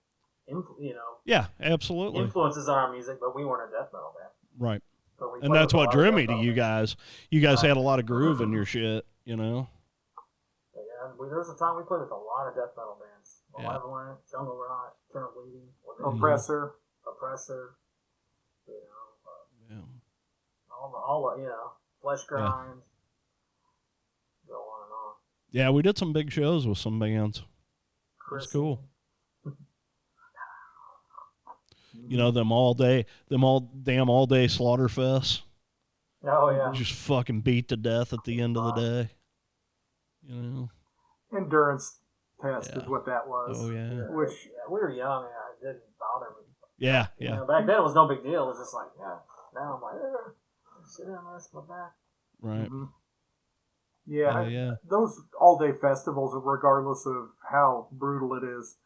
Speaker 1: Yeah, absolutely.
Speaker 3: influences on our music, but we weren't a death metal band.
Speaker 1: Right.
Speaker 3: But we
Speaker 1: And
Speaker 3: played
Speaker 1: that's
Speaker 3: with a
Speaker 1: what
Speaker 3: lot of
Speaker 1: drew
Speaker 3: death
Speaker 1: me to
Speaker 3: metal
Speaker 1: you
Speaker 3: bands.
Speaker 1: guys. You guys had a lot of groove in your shit, you know?
Speaker 3: Yeah, there was a time we played with a lot of death metal bands.
Speaker 1: Yeah.
Speaker 3: Malevolent, Jungle Rot, Eternal Bleeding,
Speaker 2: Oppressor.
Speaker 3: you know,
Speaker 1: Yeah.
Speaker 3: all you know, Flesh Grind, go on and on.
Speaker 1: Yeah, we did some big shows with some bands. That's
Speaker 3: Chrissy.
Speaker 1: cool. You know, them all day Slaughterfest.
Speaker 3: Oh, yeah.
Speaker 1: Just fucking beat to death at the end of the day. You know?
Speaker 2: Endurance test
Speaker 1: Yeah.
Speaker 2: is what that was.
Speaker 1: Oh, yeah.
Speaker 2: Which
Speaker 3: we were young and it didn't bother me.
Speaker 1: Yeah,
Speaker 3: You
Speaker 1: yeah.
Speaker 3: know, back then it was no big deal. It was just like, yeah. Now I'm like, sit down, rest my back.
Speaker 1: Right.
Speaker 2: mhm. Yeah,
Speaker 1: Yeah.
Speaker 2: those all-day festivals, regardless of how brutal it is,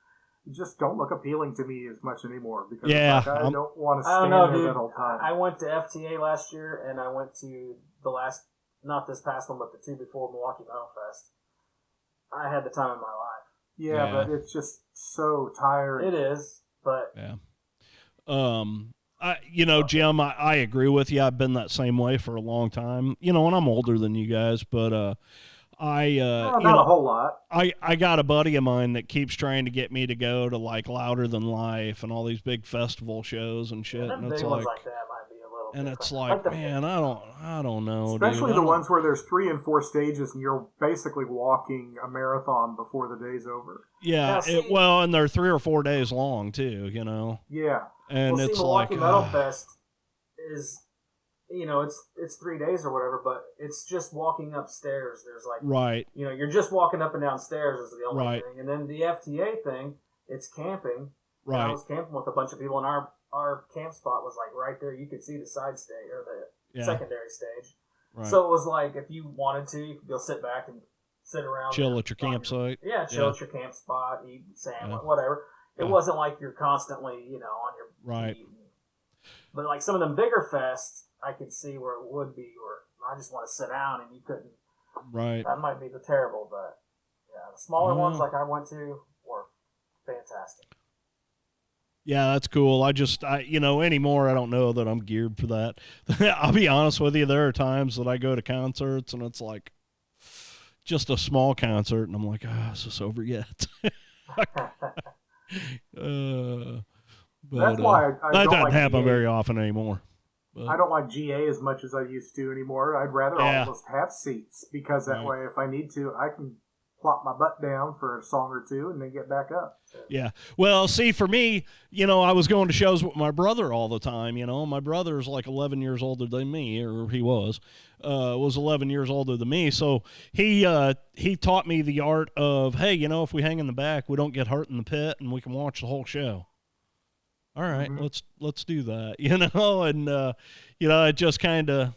Speaker 2: just don't look appealing to me as much anymore because
Speaker 1: Yeah,
Speaker 2: it's like, I don't want to
Speaker 3: I don't
Speaker 2: stand
Speaker 3: know,
Speaker 2: there
Speaker 3: dude.
Speaker 2: that whole time.
Speaker 3: I went to FTA last year and I went to the last, not this past one, but the two before Milwaukee Metal Fest. I had the time of my life.
Speaker 2: Yeah, but it's just so tiring.
Speaker 3: It is, but
Speaker 1: Yeah. You know, Jim, I agree with you. I've been that same way for a long time. You know, and I'm older than you guys, but
Speaker 2: Not
Speaker 1: you
Speaker 2: a
Speaker 1: know,
Speaker 2: whole lot.
Speaker 1: I got a buddy of mine that keeps trying to get me to go to like Louder Than Life and all these big festival shows and shit.
Speaker 3: them
Speaker 1: And it's
Speaker 3: big ones
Speaker 1: like,
Speaker 3: like that might be a little
Speaker 1: and
Speaker 3: different.
Speaker 1: it's like,
Speaker 3: the-
Speaker 1: man, I don't know,
Speaker 2: Especially
Speaker 1: dude.
Speaker 2: the ones where there's 3 and 4 stages and you're basically walking a marathon before the day's over.
Speaker 1: Yeah,
Speaker 3: Now, see-
Speaker 1: well, and they're 3 or 4 days long too. You know,
Speaker 2: Yeah.
Speaker 1: and
Speaker 3: well, see,
Speaker 1: it's
Speaker 3: Milwaukee
Speaker 1: like,
Speaker 3: Metal Fest is, you know, it's 3 days or whatever, but it's just walking upstairs. There's like,
Speaker 1: right,
Speaker 3: you know, you're just walking up and down stairs is the only
Speaker 1: Right.
Speaker 3: thing. And then the FTA thing, it's camping. And I
Speaker 1: right,
Speaker 3: was camping with a bunch of people, and our camp spot was like right there. You could see the side stage or the
Speaker 1: yeah,
Speaker 3: secondary stage.
Speaker 1: right.
Speaker 3: So it was like if you wanted to, you could go sit back and sit around,
Speaker 1: Chill
Speaker 3: there
Speaker 1: at your
Speaker 3: on
Speaker 1: campsite.
Speaker 3: chill
Speaker 1: Yeah.
Speaker 3: at your camp spot, eat sandwich,
Speaker 1: Yeah.
Speaker 3: whatever. It
Speaker 1: Yeah.
Speaker 3: wasn't like you're constantly, you know, on your
Speaker 1: Right.
Speaker 3: feet. But like some of them bigger fests, I could see where it would be, where I just want to sit down and you couldn't.
Speaker 1: Right.
Speaker 3: That might be the terrible, but yeah, the smaller
Speaker 1: Oh,
Speaker 3: ones
Speaker 1: yeah.
Speaker 3: like I went to were fantastic.
Speaker 1: Yeah, that's cool. You know, anymore, I don't know that I'm geared for that. I'll be honest with you. There are times that I go to concerts and it's like just a small concert, and I'm like, is this over yet? But
Speaker 2: That's why I
Speaker 1: that
Speaker 2: don't
Speaker 1: doesn't
Speaker 2: like
Speaker 1: happen
Speaker 2: GA.
Speaker 1: very often anymore. But,
Speaker 2: I don't like GA as much as I used to anymore. I'd rather
Speaker 1: Yeah.
Speaker 2: almost have seats because that
Speaker 1: Right.
Speaker 2: way, if I need to, I can plop my butt down for a song or two and then get back up.
Speaker 1: yeah. Well, see, for me, you know, I was going to shows with my brother all the time. You know, my brother's like 11 years older than me, or he was 11 years older than me. So he taught me the art of, hey, you know, if we hang in the back, we don't get hurt in the pit, and we can watch the whole show. All right,
Speaker 2: Mhm.
Speaker 1: let's do that, you know, and you know, it just kind of,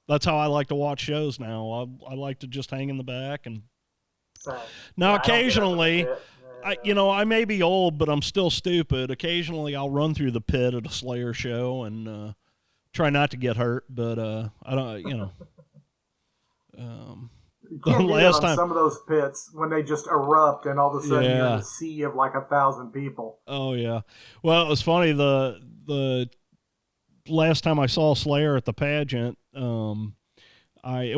Speaker 1: that's how I like to watch shows now. I like to just hang in the back, and
Speaker 3: So,
Speaker 1: now
Speaker 3: yeah, I don't get up in the
Speaker 1: occasionally,
Speaker 3: pit.
Speaker 1: you know, I may be old, but I'm still stupid. Occasionally, I'll run through the pit at a Slayer show and try not to get hurt, but I don't, you know.
Speaker 2: You can't do that
Speaker 1: last
Speaker 2: on
Speaker 1: time-
Speaker 2: some of those pits when they just erupt and all of a sudden you're in
Speaker 1: Yeah.
Speaker 2: a sea of like 1,000 people.
Speaker 1: Oh yeah. Well, it was funny. The last time I saw Slayer at the pageant, it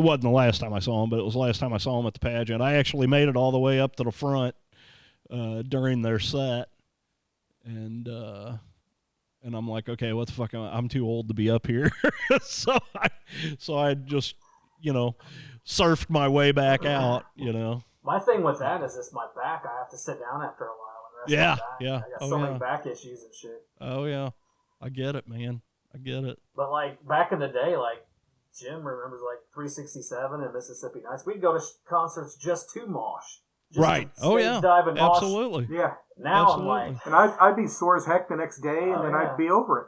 Speaker 1: wasn't the last time I saw him, but it was the last time I saw him at the pageant. I actually made it all the way up to the front during their set, and And I'm like, okay, what the fuck? I'm too old to be up here. so I just, surfed my way back out,
Speaker 3: My thing with that is just my back. I have to sit down after a while and rest
Speaker 1: Yeah,
Speaker 3: my back.
Speaker 1: yeah.
Speaker 3: I got many back issues and shit.
Speaker 1: Oh, yeah. I get it, man. I get it.
Speaker 3: But, like, back in the day, like, Jim remembers, like, 367 and Mississippi Nights. We'd go to concerts just to mosh. Just
Speaker 1: right.
Speaker 3: To dive and mosh.
Speaker 1: Absolutely.
Speaker 2: Yeah.
Speaker 3: Now
Speaker 1: Absolutely.
Speaker 3: I'm like...
Speaker 2: And I'd be sore as heck the next day, and then I'd be over it.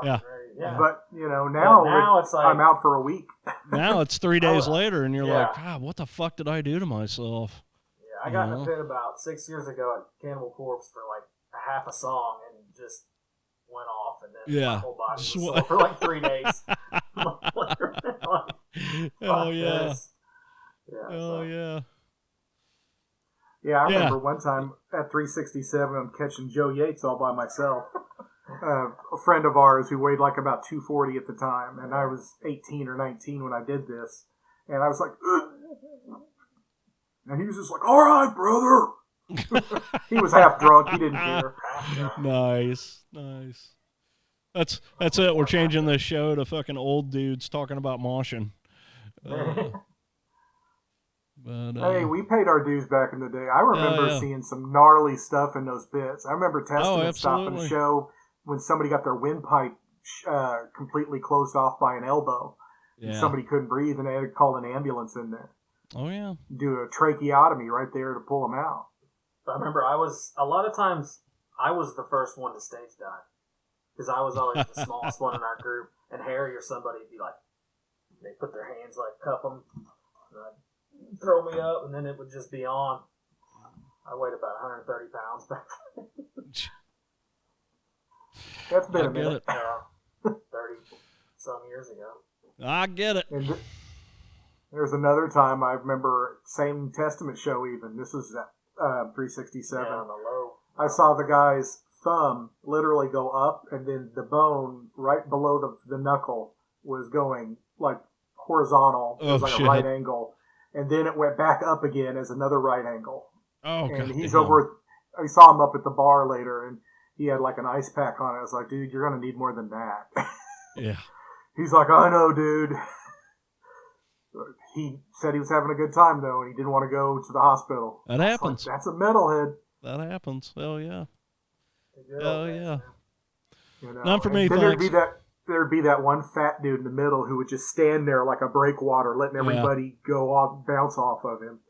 Speaker 1: Yeah.
Speaker 3: Yeah.
Speaker 2: But, now
Speaker 3: it's like...
Speaker 2: I'm out for a week.
Speaker 1: Now it's 3 days later, and you're
Speaker 3: Yeah.
Speaker 1: like, God, what the fuck did I do to myself?
Speaker 3: Yeah, I got in a pit about 6 years ago at Cannibal Corpse for, like, a half a song, and just went off, and then my whole body was sore for, like, 3 days.
Speaker 1: Oh, yeah.
Speaker 3: Yeah.
Speaker 1: Yeah.
Speaker 2: Yeah, I remember one time at 367, I'm catching Joe Yates all by myself. A friend of ours who weighed like about 240 at the time, and I was 18 or 19 when I did this. And I was like, ugh. And he was just like, all right, brother. He was half drunk. He didn't care.
Speaker 1: Nice. That's it. We're changing this show to fucking old dudes talking about moshing.
Speaker 2: Hey, we paid our dues back in the day. I remember seeing some gnarly stuff in those pits. I remember Testament stopping a show when somebody got their windpipe completely closed off by an elbow.
Speaker 1: Yeah.
Speaker 2: And somebody couldn't breathe, and they had to call an ambulance in there.
Speaker 1: Oh, yeah.
Speaker 2: Do a tracheotomy right there to pull them out.
Speaker 3: I remember a lot of times, I was the first one to stage dive. Because I was always the smallest one in our group. And Harry or somebody would be like, they put their hands, like, cup them, throw me up, and then it would just be on. I weighed about 130 pounds back then.
Speaker 2: That's been a minute.
Speaker 3: 30-some years ago.
Speaker 1: I get it.
Speaker 2: And there's another time I remember, same Testament show even. This was at 367.
Speaker 3: Yeah, on the low.
Speaker 2: I saw the guy's thumb literally go up, and then the bone right below the knuckle was going like horizontal. It was like a right angle. And then it went back up again as another right angle.
Speaker 1: Oh,
Speaker 2: and
Speaker 1: God
Speaker 2: he's
Speaker 1: damn.
Speaker 2: over. I saw him up at the bar later, and he had like an ice pack on it. I was like, dude, you're going to need more than that.
Speaker 1: Yeah.
Speaker 2: He's like, I know, dude. He said he was having a good time, though, and he didn't want to go to the hospital.
Speaker 1: That happens.
Speaker 2: Like, that's a metalhead.
Speaker 1: That happens. Hell yeah.
Speaker 3: Oh,
Speaker 1: yeah.
Speaker 2: Not
Speaker 1: for me,
Speaker 2: then
Speaker 1: thanks.
Speaker 2: there'd be that one fat dude in the middle who would just stand there like a breakwater, letting everybody go off, bounce off of him.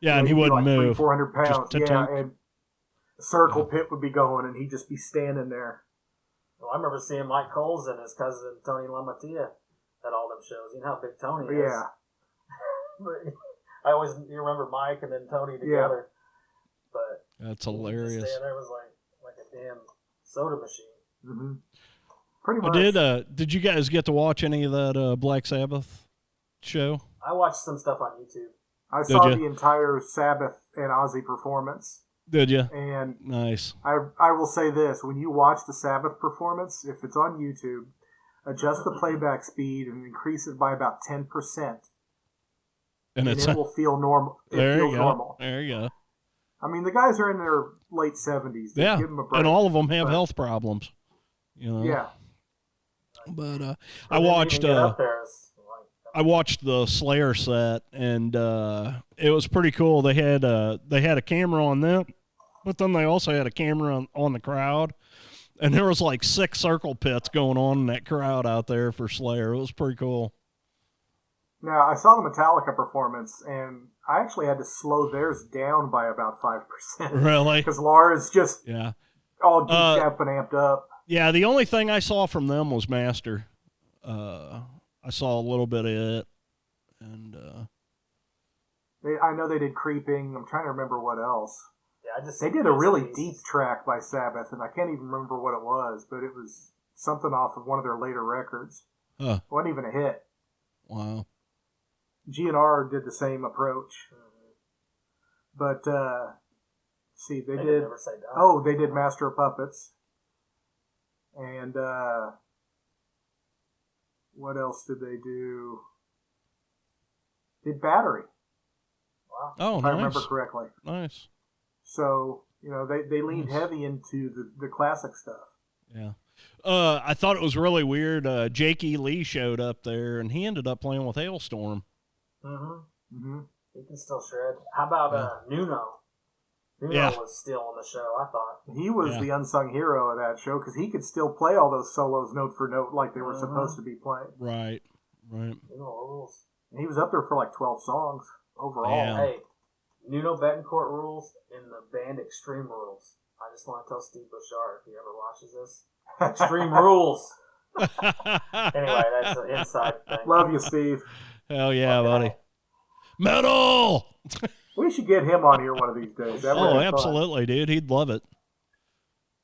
Speaker 1: Yeah, and he wouldn't
Speaker 2: like
Speaker 1: move.
Speaker 2: 400 pounds.
Speaker 1: Just
Speaker 2: and a circle pit would be going, and he'd just be standing there.
Speaker 3: Well, I remember seeing Mike Coles and his cousin Tony Lamatia at all them shows. You know how big Tony is.
Speaker 2: Yeah.
Speaker 3: You remember Mike and then Tony together. But
Speaker 1: that's hilarious.
Speaker 3: Just stand there was like a damn soda machine.
Speaker 2: Mm-hmm. Pretty much.
Speaker 1: Did you guys get to watch any of that Black Sabbath show?
Speaker 3: I watched some stuff on YouTube.
Speaker 2: I saw the entire Sabbath and Ozzy performance.
Speaker 1: Did you?
Speaker 2: And
Speaker 1: nice.
Speaker 2: I will say this: when you watch the Sabbath performance, if it's on YouTube, adjust the playback speed and increase it by about 10%, and it will feel normal. It feels normal.
Speaker 1: There you go.
Speaker 2: I mean, the guys are in their late 70s.
Speaker 1: Yeah,
Speaker 2: give them a break.
Speaker 1: and all of them have health problems.
Speaker 2: Yeah.
Speaker 1: But I watched the Slayer set, and it was pretty cool. They had a camera on them, but then they also had a camera on the crowd, and there was like 6 circle pits going on in that crowd out there for Slayer. It was pretty cool.
Speaker 2: Now, I saw the Metallica performance, and I actually had to slow theirs down by about 5%.
Speaker 1: Really?
Speaker 2: Because Lars just all geeked up and amped up.
Speaker 1: Yeah, the only thing I saw from them was Master. I saw a little bit of it, and
Speaker 2: I know they did Creeping. I'm trying to remember what else.
Speaker 3: Yeah,
Speaker 2: they did a really deep track by Sabbath, and I can't even remember what it was, but it was something off of one of their later records. It wasn't even a hit.
Speaker 1: Wow.
Speaker 2: GNR did the same approach. But, see, they did... they did Master of Puppets. And, what else did they do? Did Battery.
Speaker 3: Wow.
Speaker 1: Oh,
Speaker 2: if
Speaker 1: nice.
Speaker 2: I remember correctly.
Speaker 1: Nice.
Speaker 2: So, they leaned heavy into the classic stuff.
Speaker 1: Yeah. I thought it was really weird. Jake E. Lee showed up there, and he ended up playing with Hailstorm.
Speaker 3: He can still shred. How about Nuno? Nuno was still on the show, I thought.
Speaker 2: He was the unsung hero of that show because he could still play all those solos note for note like they were supposed to be playing.
Speaker 1: Right.
Speaker 2: Nuno rules. And he was up there for like 12 songs overall.
Speaker 1: Damn.
Speaker 3: Hey, Nuno Betancourt rules and the band Extreme Rules. I just want to tell Steve Bouchard if he ever watches this. Extreme Rules. Anyway, that's an inside thing.
Speaker 2: Love you, Steve.
Speaker 1: Hell yeah, buddy. Metal!
Speaker 2: We should get him on here one of these days.
Speaker 1: Absolutely, dude. He'd love it.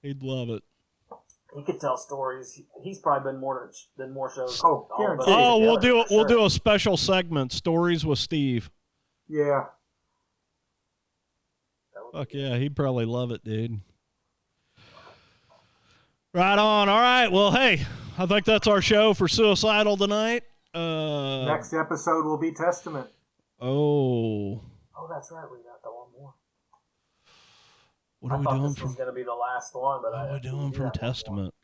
Speaker 1: He'd love it.
Speaker 3: He could tell stories. He's probably been more shows.
Speaker 2: Oh, guaranteed.
Speaker 1: We'll do a special segment, Stories with Steve.
Speaker 2: Yeah.
Speaker 1: Fuck yeah, he'd probably love it, dude. Right on. All right. Well, hey, I think that's our show for Suicidal tonight.
Speaker 2: Next episode will be Testament.
Speaker 1: Oh,
Speaker 3: that's right. We got the one more.
Speaker 1: What are we doing
Speaker 3: this was going to be the last one, but
Speaker 1: what are we doing from Testament?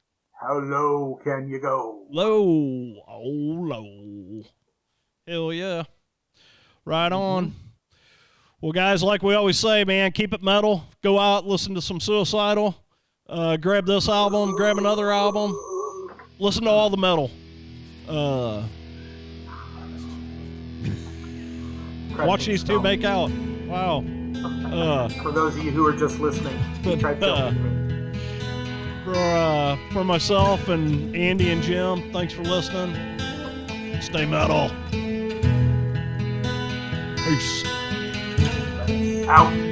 Speaker 2: How low can you go?
Speaker 1: Low. Oh, low. Hell yeah. Right on. Well, guys, like we always say, man, keep it metal. Go out, listen to some Suicidal. Grab this album, grab another album. Listen to all the metal. Watch these two make out. Wow.
Speaker 2: For those of you who are just listening, try filming me.
Speaker 1: For myself and Andy and Jim, thanks for listening. Stay metal. Peace.
Speaker 2: Out.